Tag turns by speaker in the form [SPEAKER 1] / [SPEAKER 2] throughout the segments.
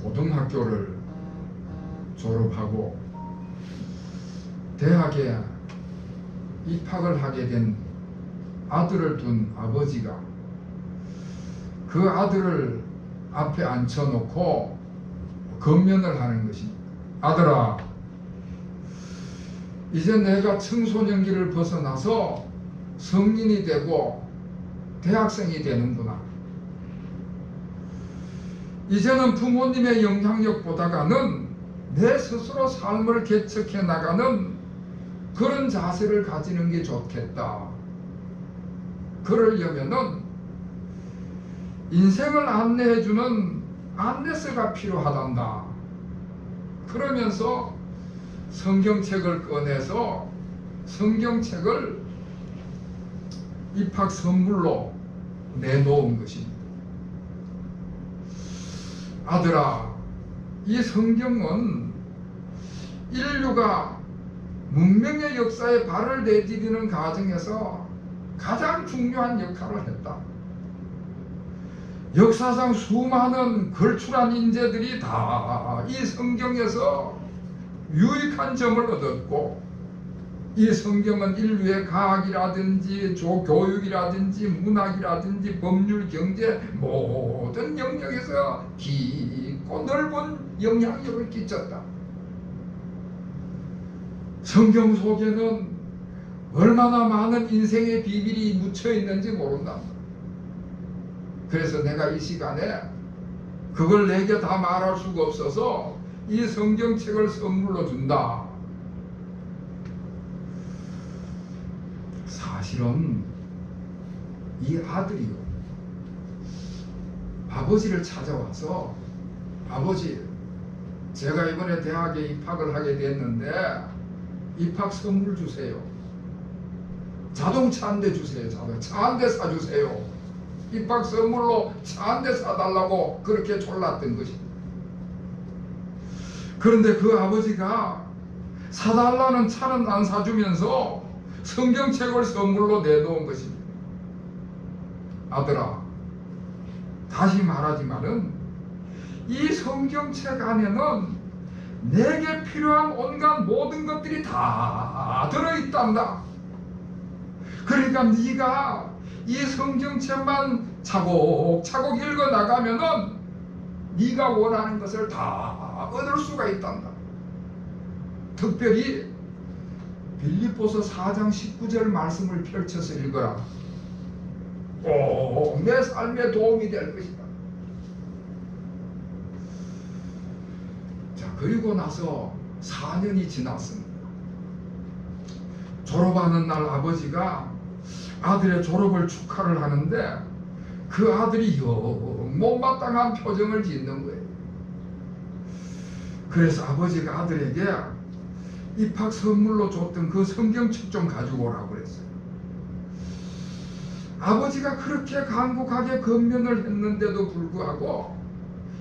[SPEAKER 1] 고등학교를 졸업하고 대학에 입학을 하게 된 아들을 둔 아버지가 그 아들을 앞에 앉혀놓고 건면을 하는 것입니다. 아들아, 이제 내가 청소년기를 벗어나서 성인이 되고 대학생이 되는구나. 이제는 부모님의 영향력보다는 내 스스로 삶을 개척해 나가는 그런 자세를 가지는 게 좋겠다. 그러려면은 인생을 안내해주는 안내서가 필요하단다. 그러면서 성경책을 꺼내서 성경책을 입학 선물로 내놓은 것입니다. 아들아, 이 성경은 인류가 문명의 역사에 발을 내디디는 과정에서 가장 중요한 역할을 했다. 역사상 수많은 걸출한 인재들이 다 이 성경에서 유익한 점을 얻었고, 이 성경은 인류의 과학이라든지 교육이라든지 문학이라든지 법률, 경제 모든 영역에서 깊고 넓은 영향력을 끼쳤다. 성경 속에는 얼마나 많은 인생의 비밀이 묻혀 있는지 모른다. 그래서 내가 이 시간에 그걸 내게 다 말할 수가 없어서 이 성경책을 선물로 준다. 사실은 이 아들이요, 아버지를 찾아와서 아버지, 제가 이번에 대학에 입학을 하게 됐는데 입학 선물 주세요. 자동차 한 대 주세요. 차 한 대 사주세요. 입학 선물로 차 한 대 사달라고 그렇게 졸랐던 것입니다. 그런데 그 아버지가 사달라는 차는 안 사주면서 성경책을 선물로 내놓은 것입니다. 아들아, 다시 말하지만은 이 성경책 안에는 내게 필요한 온갖 모든 것들이 다 들어있단다. 그러니까 네가 이 성경책만 차곡차곡 읽어 나가면은 네가 원하는 것을 다 얻을 수가 있단다. 특별히 빌립보서 4장 19절 말씀을 펼쳐서 읽어라. 꼭 내 삶에 도움이 될 것이다. 자, 그리고 나서 4년이 지났습니다. 졸업하는 날 아버지가 아들의 졸업을 축하를 하는데 그 아들이 영 못마땅한 표정을 짓는 거예요. 그래서 아버지가 아들에게 입학 선물로 줬던 그 성경책 좀 가지고 오라고 그랬어요. 아버지가 그렇게 간곡하게 건면을 했는데도 불구하고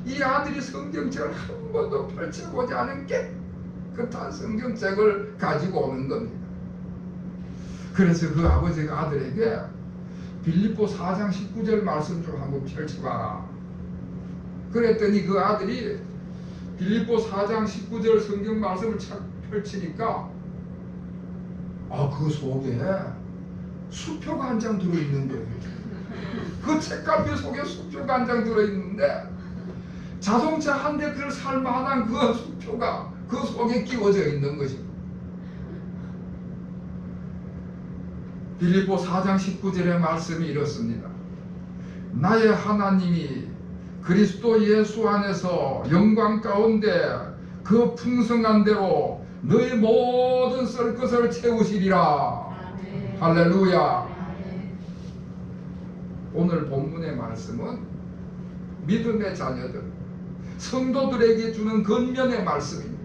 [SPEAKER 1] 이 아들이 성경책을 한 번도 펼쳐보지 않은 깨끗한 성경책을 가지고 오는 겁니다. 그래서 그 아버지가 아들에게 빌립보 4장 19절 말씀 좀 한번 펼쳐봐라. 그랬더니 그 아들이 빌립보 4장 19절 성경 말씀을 펼치니까 그 속에 수표가 한 장 들어있는 거예요. 그 책갈피 속에 수표가 한 장 들어있는데 자동차 한 대를 살 만한 그 수표가 그 속에 끼워져 있는 것입니다. 빌립보 4장 19절의 말씀이 이렇습니다. 나의 하나님이 그리스도 예수 안에서 영광 가운데 그 풍성한 대로 너희 모든 쓸 것을 채우시리라. 아멘. 할렐루야. 아멘. 오늘 본문의 말씀은 믿음의 자녀들, 성도들에게 주는 권면의 말씀입니다.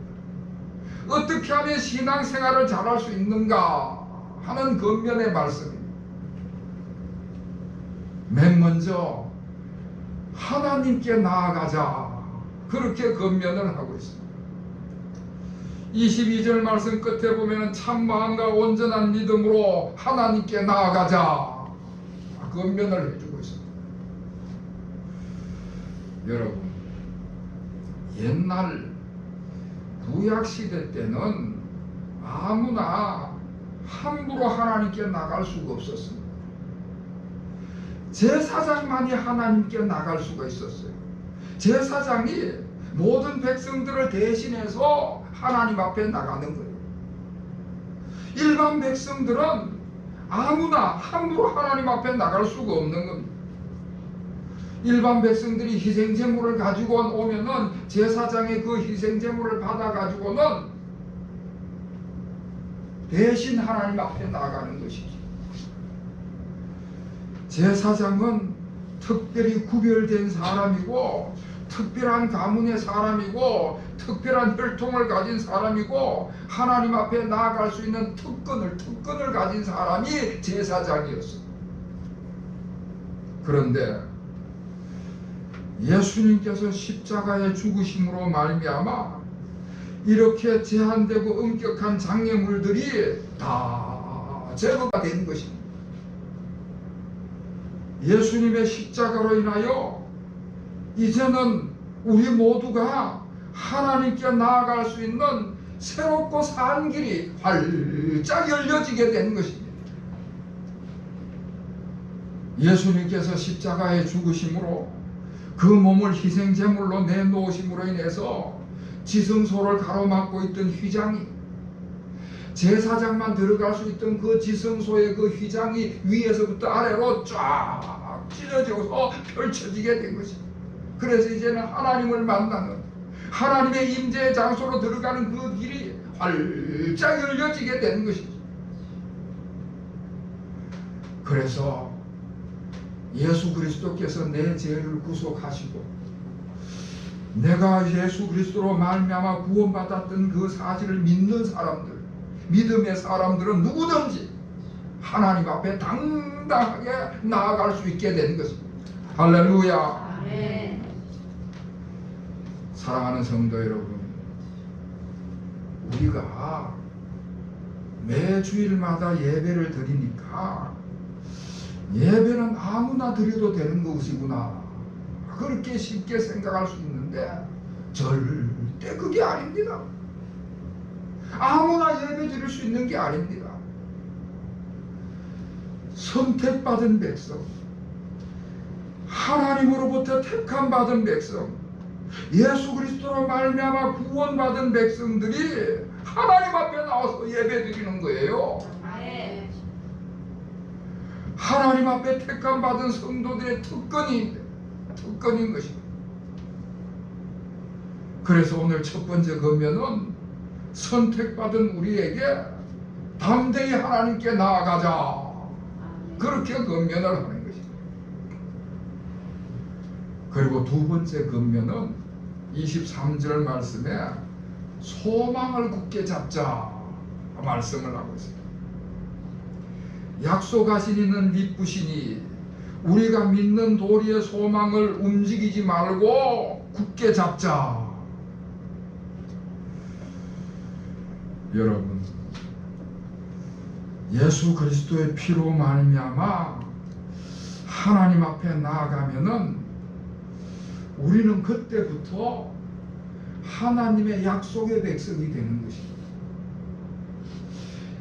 [SPEAKER 1] 어떻게 하면 신앙생활을 잘할 수 있는가 하는 권면의 말씀입니다. 맨 먼저 하나님께 나아가자, 그렇게 권면을 하고 있습니다. 22절 말씀 끝에 보면 참 마음과 온전한 믿음으로 하나님께 나아가자, 권면을 해주고 있습니다. 여러분, 옛날 구약시대 때는 아무나 함부로 하나님께 나갈 수가 없었습니다. 제사장만이 하나님께 나갈 수가 있었어요. 제사장이 모든 백성들을 대신해서 하나님 앞에 나가는 거예요. 일반 백성들은 아무나 함부로 하나님 앞에 나갈 수가 없는 겁니다. 일반 백성들이 희생제물을 가지고 오면은 제사장의 그 희생제물을 받아 가지고는 대신 하나님 앞에 나가는 것이죠. 제사장은 특별히 구별된 사람이고 특별한 가문의 사람이고 특별한 혈통을 가진 사람이고 하나님 앞에 나아갈 수 있는 특권을 가진 사람이 제사장이었어요. 그런데 예수님께서 십자가의 죽으심으로 말미암아 이렇게 제한되고 엄격한 장애물들이 다 제거가 된 것입니다. 예수님의 십자가로 인하여 이제는 우리 모두가 하나님께 나아갈 수 있는 새롭고 산 길이 활짝 열려지게 된 것입니다. 예수님께서 십자가에 죽으심으로 그 몸을 희생제물로 내놓으심으로 인해서 지성소를 가로막고 있던 휘장이, 제사장만 들어갈 수 있던 그 지성소의 그 휘장이 위에서부터 아래로 쫙 찢어져서 펼쳐지게 된 것입니다. 그래서 이제는 하나님을 만나는, 하나님의 임재의 장소로 들어가는 그 길이 활짝 열려지게 되는 것이죠. 그래서 예수 그리스도께서 내 죄를 구속하시고 내가 예수 그리스도로 말미암아 구원받았던 그 사실을 믿는 사람들, 믿음의 사람들은 누구든지 하나님 앞에 당당하게 나아갈 수 있게 된 것입니다. 할렐루야. 아멘. 사랑하는 성도 여러분, 우리가 매 주일마다 예배를 드리니까 예배는 아무나 드려도 되는 것이구나, 그렇게 쉽게 생각할 수 있는데 절대 그게 아닙니다. 아무나 예배 드릴 수 있는 게 아닙니다. 선택받은 백성, 하나님으로부터 택함받은 백성, 예수 그리스도로 말미암아 구원받은 백성들이 하나님 앞에 나와서 예배 드리는 거예요. 하나님 앞에 택함받은 성도들의 특권인 것입니다. 그래서 오늘 첫 번째 권면은 선택받은 우리에게 담대히 하나님께 나아가자, 그렇게 권면을 하는 것입니다. 그리고 두 번째 권면은 23절 말씀에 소망을 굳게 잡자 말씀을 하고 있습니다. 약속하신 이는 믿으시니 우리가 믿는 도리의 소망을 움직이지 말고 굳게 잡자. 여러분, 예수 그리스도의 피로 말미암아 하나님 앞에 나아가면은 우리는 그때부터 하나님의 약속의 백성이 되는 것입니다.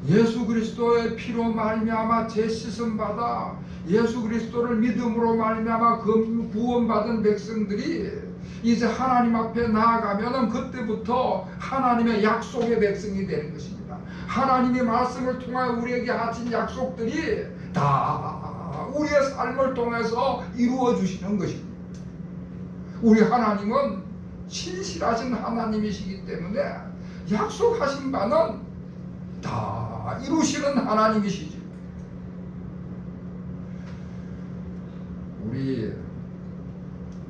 [SPEAKER 1] 예수 그리스도의 피로 말미암아 죄-씻음 받아 예수 그리스도를 믿음으로 말미암아 구원받은 백성들이 이제 하나님 앞에 나아가면은 그때부터 하나님의 약속의 백성이 되는 것입니다. 하나님의 말씀을 통하여 우리에게 하신 약속들이 다 우리의 삶을 통해서 이루어 주시는 것입니다. 우리 하나님은 신실하신 하나님이시기 때문에 약속하신 바는 다 이루시는 하나님이시죠. 우리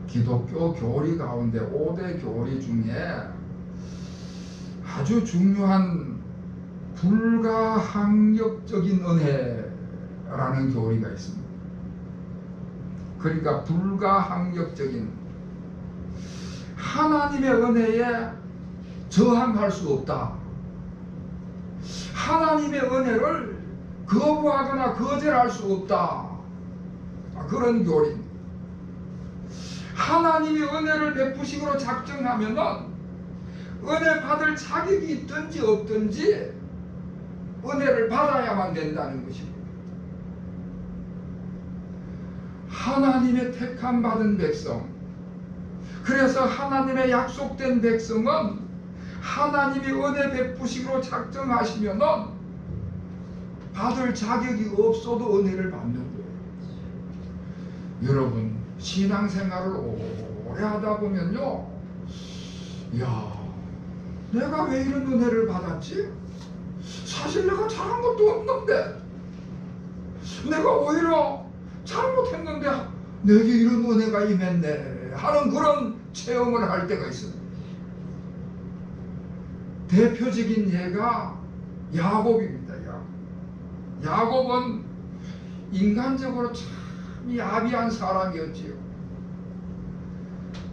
[SPEAKER 1] 기독교 교리 가운데 5대 교리 중에 아주 중요한 불가항력적인 은혜라는 교리가 있습니다. 그러니까 불가항력적인, 하나님의 은혜에 저항할 수 없다, 하나님의 은혜를 거부하거나 거절할 수 없다, 그런 교리입니다. 하나님이 은혜를 베푸심으로 작정하면은 은혜 받을 자격이 있든지 없든지 은혜를 받아야만 된다는 것입니다. 하나님의 택함 받은 백성, 그래서 하나님의 약속된 백성은 하나님이 은혜 베푸심으로 작정하시면은 받을 자격이 없어도 은혜를 받는 거예요. 여러분, 신앙생활을 오래 하다 보면요, 야, 내가 왜 이런 은혜를 받았지? 사실 내가 잘한 것도 없는데, 내가 오히려 잘못했는데 내게 이런 은혜가 임했네 하는 그런 체험을 할 때가 있습니다. 대표적인 예가 야곱입니다. 야곱은 인간적으로 참 야비한 사람이었지요.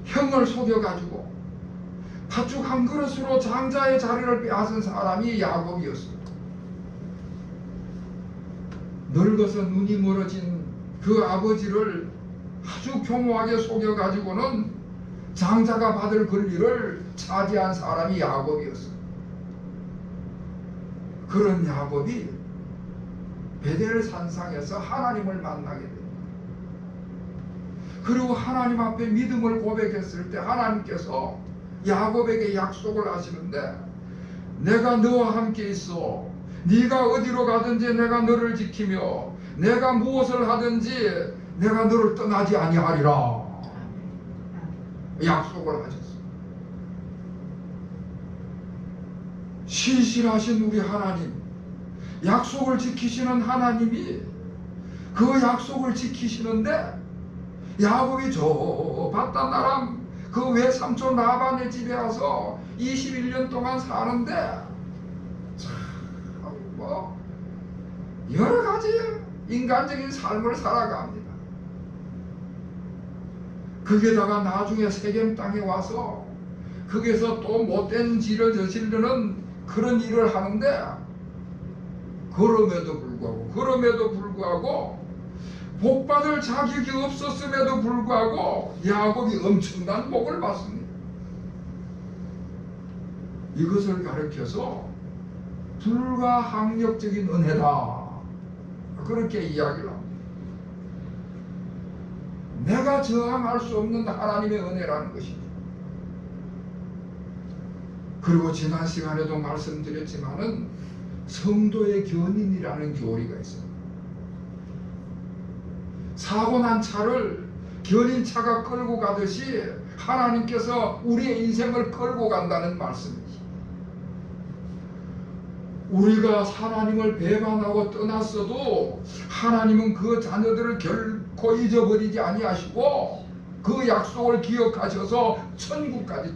[SPEAKER 1] 형을 속여가지고 팥죽 한 그릇으로 장자의 자리를 빼앗은 사람이 야곱이었습니다. 늙어서 눈이 멀어진 그 아버지를 아주 교묘하게 속여가지고는 장자가 받을 권리를 차지한 사람이 야곱이었습니다. 그런 야곱이 베델 산상에서 하나님을 만나게 됩니다. 그리고 하나님 앞에 믿음을 고백했을 때 하나님께서 야곱에게 약속을 하시는데, 내가 너와 함께 있어. 네가 어디로 가든지 내가 너를 지키며 내가 무엇을 하든지 내가 너를 떠나지 아니하리라 약속을 하셨습니다. 신실하신 우리 하나님, 약속을 지키시는 하나님이 그 약속을 지키시는데, 야곱이 저 바단 그 외삼촌 라반의 집에 와서 21년 동안 사는데 참 여러 가지 인간적인 삶을 살아갑니다. 거기에다가 나중에 세겜 땅에 와서 거기에서 또 못된 짓을 저지르는 그런 일을 하는데, 그럼에도 불구하고 복받을 자격이 없었음에도 불구하고 야곱이 엄청난 복을 받습니다. 이것을 가르쳐서 불가항력적인 은혜다 그렇게 이야기를 합니다. 내가 저항할 수 없는 하나님의 은혜라는 것입니다. 그리고 지난 시간에도 말씀드렸지만은 성도의 견인이라는 교리가 있습니다. 사고 난 차를 견인차가 끌고 가듯이 하나님께서 우리의 인생을 끌고 간다는 말씀이죠. 우리가 하나님을 배반하고 떠났어도 하나님은 그 자녀들을 결코 잊어버리지 아니하시고 그 약속을 기억하셔서 천국까지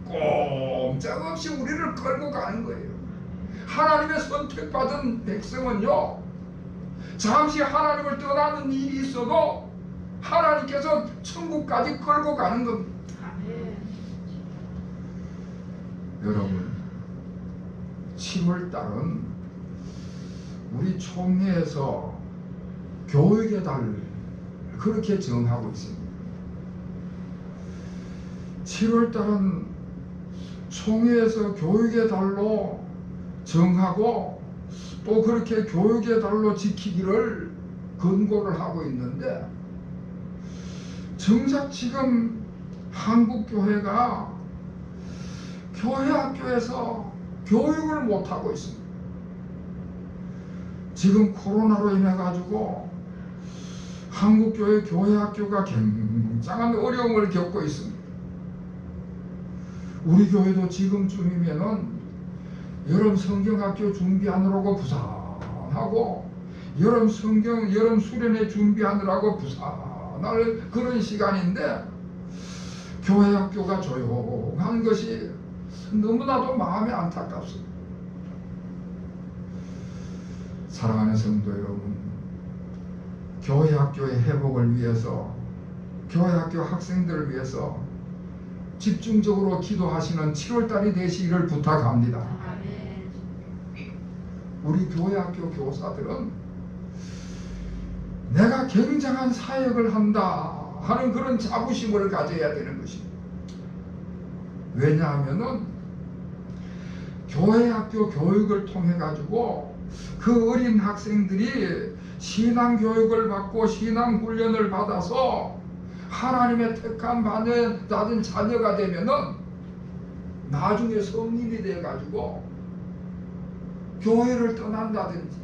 [SPEAKER 1] 꼼짝없이 우리를 끌고 가는 거예요. 하나님의 선택받은 백성은요, 잠시 하나님을 떠나는 일이 있어도 하나님께서 천국까지 끌고 가는 겁니다. 여러분, 7월달은 우리 총회에서 교육의 달 그렇게 정하고 있습니다. 7월달은 총회에서 교육의 달로 정하고 또 그렇게 교육의 달로 지키기를 권고를 하고 있는데, 정작 지금 한국교회가 교회 학교에서 교육을 못하고 있습니다. 지금 코로나로 인해 가지고 한국교회 교회 학교가 굉장한 어려움을 겪고 있습니다. 우리 교회도 지금쯤이면은 여름 성경학교 준비하느라고 부산하고 여름 수련회 준비하느라고 부산할 그런 시간인데, 교회 학교가 조용한 것이 너무나도 마음이 안타깝습니다. 사랑하는 성도 여러분, 교회 학교의 회복을 위해서, 교회 학교 학생들을 위해서 집중적으로 기도하시는 7월달이 되시기를 부탁합니다. 우리 교회 학교 교사들은 내가 굉장한 사역을 한다 하는 그런 자부심을 가져야 되는 것입니다. 왜냐하면은 교회 학교 교육을 통해 가지고 그 어린 학생들이 신앙 교육을 받고 신앙 훈련을 받아서 하나님의 택한 받은 자녀가 되면은 나중에 성인이 돼 가지고 교회를 떠난다든지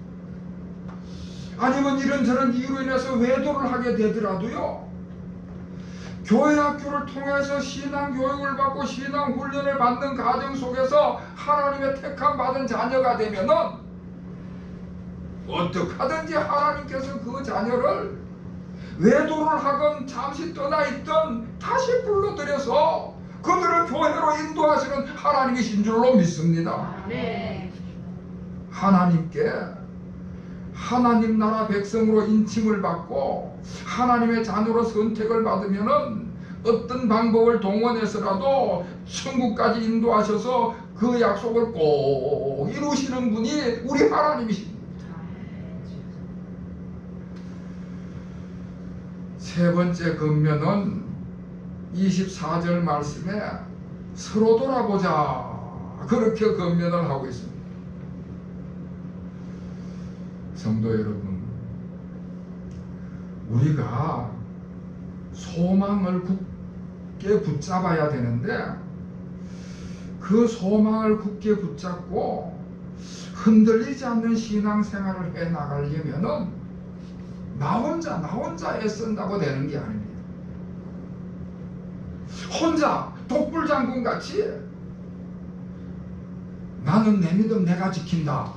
[SPEAKER 1] 아니면 이런저런 이유로 인해서 외도를 하게 되더라도요, 교회 학교를 통해서 신앙 교육을 받고 신앙 훈련을 받는 과정 속에서 하나님의 택함 받은 자녀가 되면은 어떻게 하든지 하나님께서 그 자녀를 외도를 하건 잠시 떠나 있던 다시 불러들여서 그들을 교회로 인도하시는 하나님이신 줄로 믿습니다.
[SPEAKER 2] 네.
[SPEAKER 1] 하나님께 하나님 나라 백성으로 인칭을 받고 하나님의 자녀로 선택을 받으면은 어떤 방법을 동원해서라도 천국까지 인도하셔서 그 약속을 꼭 이루시는 분이 우리 하나님이십니다. 세 번째 권면은 24절 말씀에 서로 돌아보자, 그렇게 권면을 하고 있습니다. 성도 여러분, 우리가 소망을 굳게 붙잡아야 되는데 그 소망을 굳게 붙잡고 흔들리지 않는 신앙생활을 해 나가려면은 나 혼자 애쓴다고 되는 게 아닙니다. 혼자 독불장군 같이 나는 내 믿음 내가 지킨다,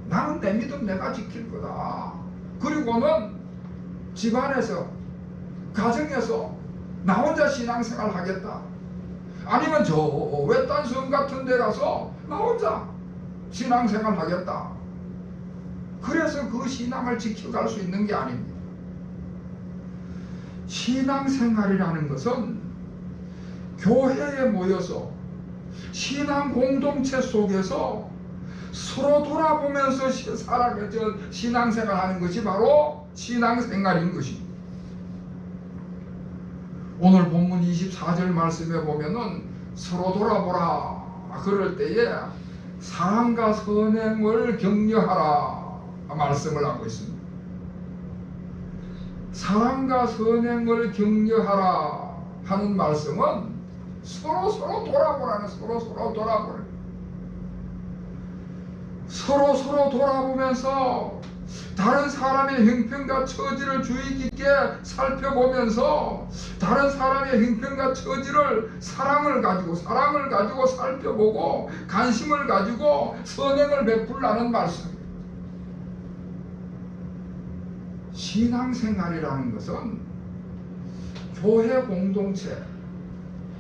[SPEAKER 1] 나는 내 믿음 내가 지킬 거다, 그리고는 집안에서 가정에서 나 혼자 신앙생활 하겠다, 아니면 저 외딴 섬 같은 데 가서 나 혼자 신앙생활 하겠다, 그래서 그 신앙을 지켜갈 수 있는 게 아닙니다. 신앙생활이라는 것은 교회에 모여서 신앙 공동체 속에서 서로 돌아보면서 신앙생활 하는 것이 바로 신앙생활인 것입니다. 오늘 본문 24절 말씀에 보면은 서로 돌아보라, 그럴 때에 사랑과 선행을 격려하라 말씀을 하고 있습니다. 사랑과 선행을 격려하라 하는 말씀은 서로 돌아보라는, 서로 돌아보라, 서로 돌아보면서 다른 사람의 형편과 처지를 주의 깊게 살펴보면서 다른 사람의 형편과 처지를 사랑을 가지고 살펴보고 관심을 가지고 선행을 베풀라는 말씀입니다. 신앙생활이라는 것은 교회 공동체,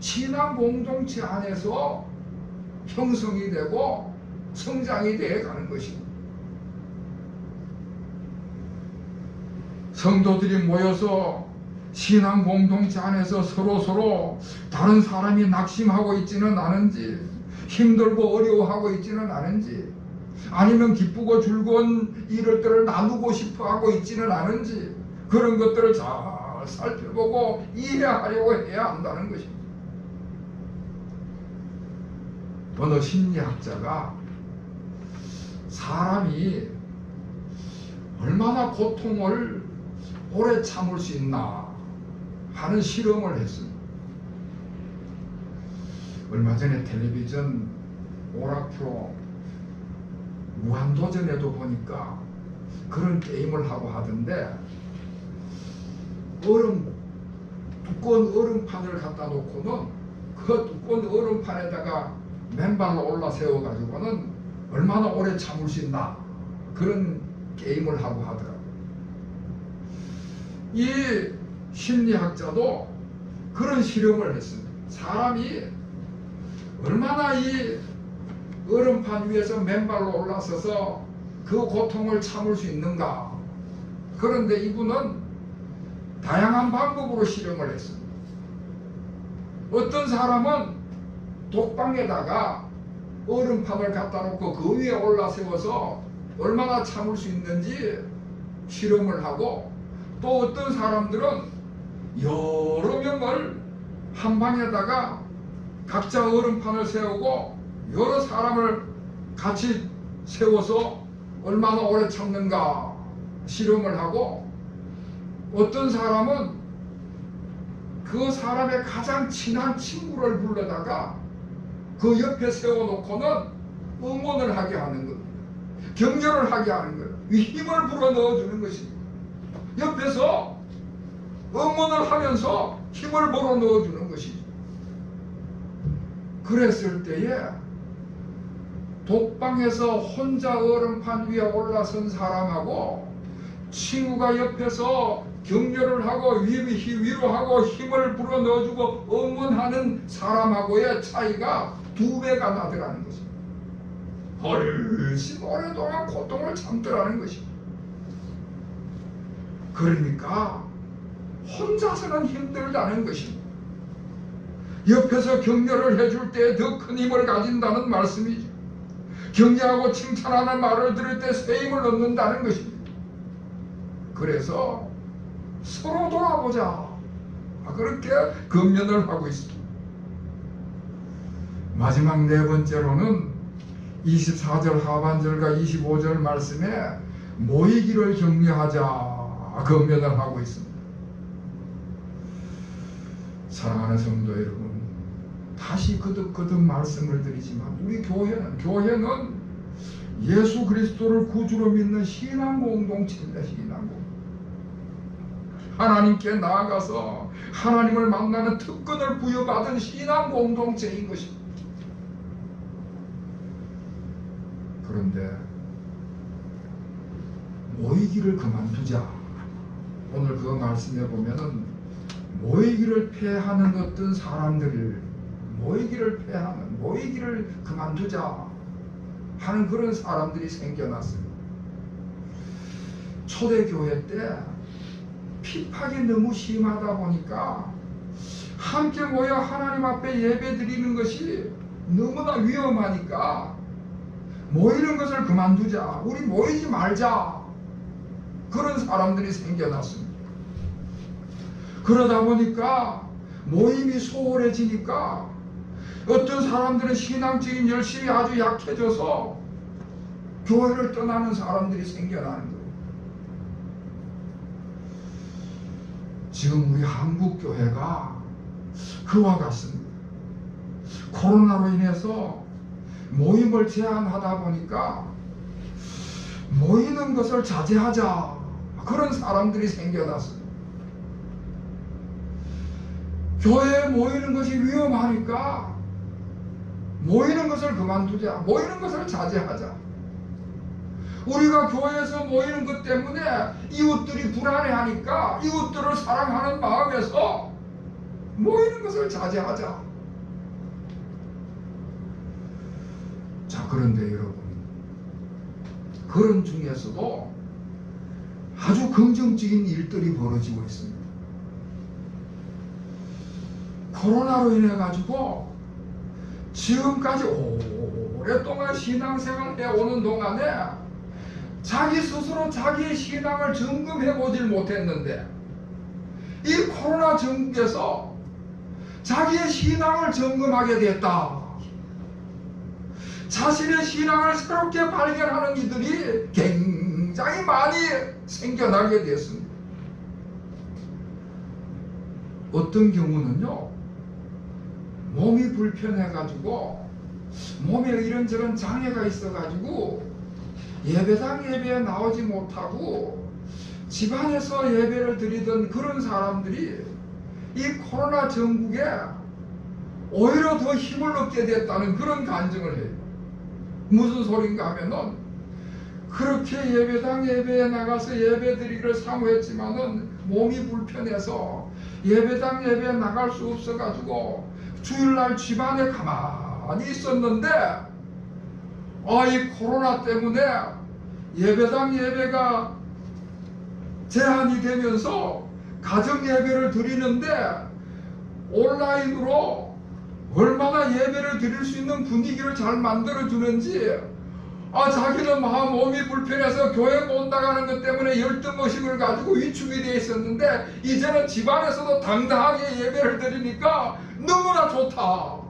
[SPEAKER 1] 신앙 공동체 안에서 형성이 되고 성장이 되어 가는 것입니다. 성도들이 모여서 신앙 공동체 안에서 서로 다른 사람이 낙심하고 있지는 않은지, 힘들고 어려워하고 있지는 않은지, 아니면 기쁘고 즐거운 일들을 나누고 싶어 하고 있지는 않은지, 그런 것들을 잘 살펴보고 이해하려고 해야 한다는 것입니다. 어느 심리학자가 사람이 얼마나 고통을 오래 참을 수 있나 하는 실험을 했습니다. 얼마 전에 텔레비전 오락프로 무한도전에도 보니까 그런 게임을 하고 하던데, 두꺼운 얼음판을 갖다 놓고는 그 두꺼운 얼음판에다가 맨발로 올라 세워 가지고는 얼마나 오래 참을 수 있나, 그런 게임을 하고 하더라고요. 이 심리학자도 그런 실험을 했습니다. 사람이 얼마나 이 얼음판 위에서 맨발로 올라서서 그 고통을 참을 수 있는가. 그런데 이분은 다양한 방법으로 실험을 했습니다. 어떤 사람은 독방에다가 얼음판을 갖다 놓고 그 위에 올라 세워서 얼마나 참을 수 있는지 실험을 하고, 또 어떤 사람들은 여러 명을 한 방에다가 각자 얼음판을 세우고 여러 사람을 같이 세워서 얼마나 오래 참는가 실험을 하고, 어떤 사람은 그 사람의 가장 친한 친구를 불러다가 그 옆에 세워놓고는 응원을 하게 하는 겁니다. 격려를 하게 하는 거예요. 힘을 불어 넣어주는 것입니다. 옆에서 응원을 하면서 힘을 불어 넣어주는 것이죠. 그랬을 때에 독방에서 혼자 얼음판 위에 올라선 사람하고 친구가 옆에서 격려를 하고 위로하고 힘을 불어 넣어주고 응원하는 사람하고의 차이가 2배가 나더라는 것입니다. 훨씬 오랫동안 고통을 참더라는 것입니다. 그러니까 혼자서는 힘들다는 것입니다. 옆에서 격려를 해줄 때 더 큰 힘을 가진다는 말씀이죠. 격려하고 칭찬하는 말을 들을 때 새 힘을 얻는다는 것입니다. 그래서 서로 돌아보자, 그렇게 금연을 하고 있습니다. 마지막 4번째로는 24절 하반절과 25절 말씀에 모이기를 격려하자 금연을 하고 있습니다. 사랑하는 성도 여러분, 다시 거듭 말씀을 드리지만 우리 교회는 예수 그리스도를 구주로 믿는 신앙 공동체입니다. 신앙 공동체. 하나님께 나아가서 하나님을 만나는 특권을 부여받은 신앙 공동체인 것입니다. 그런데 모이기를 그만두자. 오늘 그 말씀에 보면은 모이기를 폐하는 어떤 사람들을 모이기를 그만두자 하는 그런 사람들이 생겨났습니다. 초대교회 때 핍박이 너무 심하다 보니까 함께 모여 하나님 앞에 예배 드리는 것이 너무나 위험하니까 모이는 것을 그만두자, 우리 모이지 말자, 그런 사람들이 생겨났습니다. 그러다 보니까 모임이 소홀해지니까 어떤 사람들은 신앙적인 열심이 아주 약해져서 교회를 떠나는 사람들이 생겨나는 거예요. 지금 우리 한국 교회가 그와 같습니다. 코로나로 인해서 모임을 제한하다 보니까 모이는 것을 자제하자, 그런 사람들이 생겨났습니다. 교회에 모이는 것이 위험하니까 모이는 것을 그만두자, 모이는 것을 자제하자. 우리가 교회에서 모이는 것 때문에 이웃들이 불안해하니까 이웃들을 사랑하는 마음에서 모이는 것을 자제하자. 자, 그런데 여러분, 그런 중에서도 아주 긍정적인 일들이 벌어지고 있습니다. 코로나로 인해 가지고 지금까지 오랫동안 신앙생활 해오는 동안에 자기 스스로 자기의 신앙을 점검해 보질 못했는데 이 코로나 전국에서 자기의 신앙을 점검하게 됐다. 자신의 신앙을 새롭게 발견하는 이들이 굉장히 많이 생겨나게 됐습니다. 어떤 경우는요, 몸이 불편해가지고 몸에 이런저런 장애가 있어가지고 예배당 예배에 나오지 못하고 집안에서 예배를 드리던 그런 사람들이 이 코로나 전국에 오히려 더 힘을 얻게 됐다는 그런 간증을 해요. 무슨 소린가 하면은 그렇게 예배당 예배에 나가서 예배 드리기를 사모했지만은 몸이 불편해서 예배당 예배에 나갈 수 없어가지고 주일날 집안에 가만히 있었는데 이 코로나 때문에 예배당 예배가 제한이 되면서 가정 예배를 드리는데 온라인으로 얼마나 예배를 드릴 수 있는 분위기를 잘 만들어 주는지 자기는 몸이 불편해서 교회 못 나가는 것 때문에 열등의식을 가지고 위축이 되어 있었는데 이제는 집안에서도 당당하게 예배를 드리니까 너무나 좋다.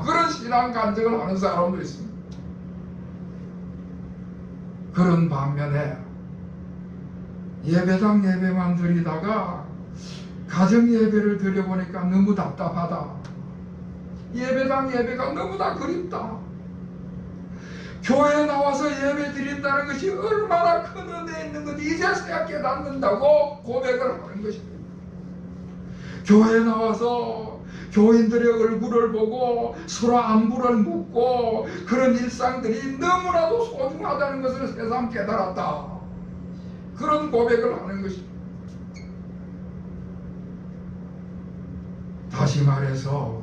[SPEAKER 1] 그런 신앙 간증을 하는 사람도 있습니다. 그런 반면에 예배당 예배만 드리다가 가정 예배를 드려보니까 너무 답답하다. 예배당 예배가 너무나 그립다. 교회에 나와서 예배 드린다는 것이 얼마나 큰 은혜에 있는 건지 이제서야 깨닫는다고 고백을 하는 것입니다. 교회에 나와서 교인들의 얼굴을 보고 서로 안부를 묻고 그런 일상들이 너무나도 소중하다는 것을 새삼 깨달았다. 그런 고백을 하는 것입니다. 다시 말해서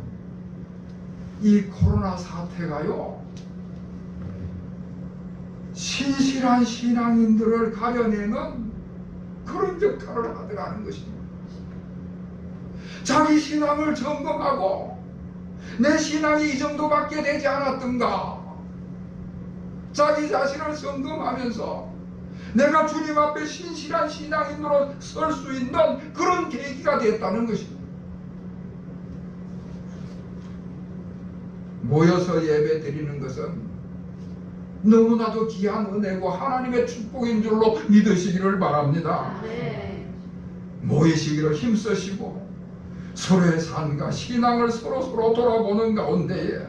[SPEAKER 1] 이 코로나 사태가요, 신실한 신앙인들을 가려내는 그런 역할을 하더라는 것입니다. 자기 신앙을 점검하고 내 신앙이 이 정도밖에 되지 않았던가, 자기 자신을 점검하면서 내가 주님 앞에 신실한 신앙인으로 설 수 있는 그런 계기가 됐다는 것입니다. 모여서 예배 드리는 것은 너무나도 귀한 은혜고 하나님의 축복인 줄로 믿으시기를 바랍니다. 모이시기를 힘쓰시고 서로의 삶과 신앙을 서로 돌아보는 가운데에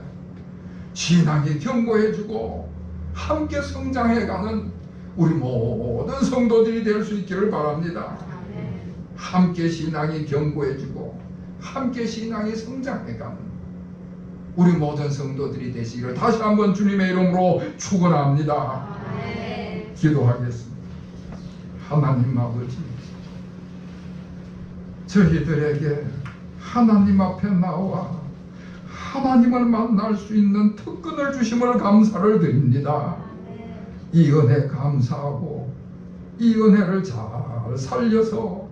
[SPEAKER 1] 신앙이 견고해지고 함께 성장해가는 우리 모든 성도들이 될 수 있기를 바랍니다. 함께 신앙이 견고해지고 함께 신앙이 성장해가는 우리 모든 성도들이 되시기를 다시 한번 주님의 이름으로 축원합니다. 기도하겠습니다. 하나님 아버지, 저희들에게 하나님 앞에 나와 하나님을 만날 수 있는 특권을 주심을 감사를 드립니다. 이 은혜 감사하고 이 은혜를 잘 살려서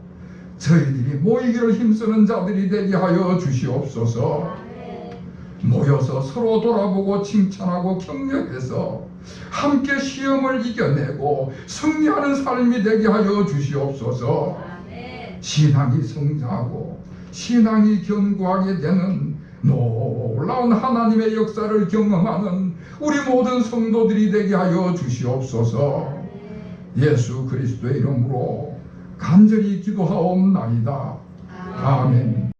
[SPEAKER 1] 저희들이 모이기를 힘쓰는 자들이 되게 하여 주시옵소서. 모여서 서로 돌아보고 칭찬하고 격려해서 함께 시험을 이겨내고 승리하는 삶이 되게 하여 주시옵소서. 신앙이 성장하고 신앙이 견고하게 되는 놀라운 하나님의 역사를 경험하는 우리 모든 성도들이 되게 하여 주시옵소서. 예수 그리스도의 이름으로 간절히 기도하옵나이다. 아멘.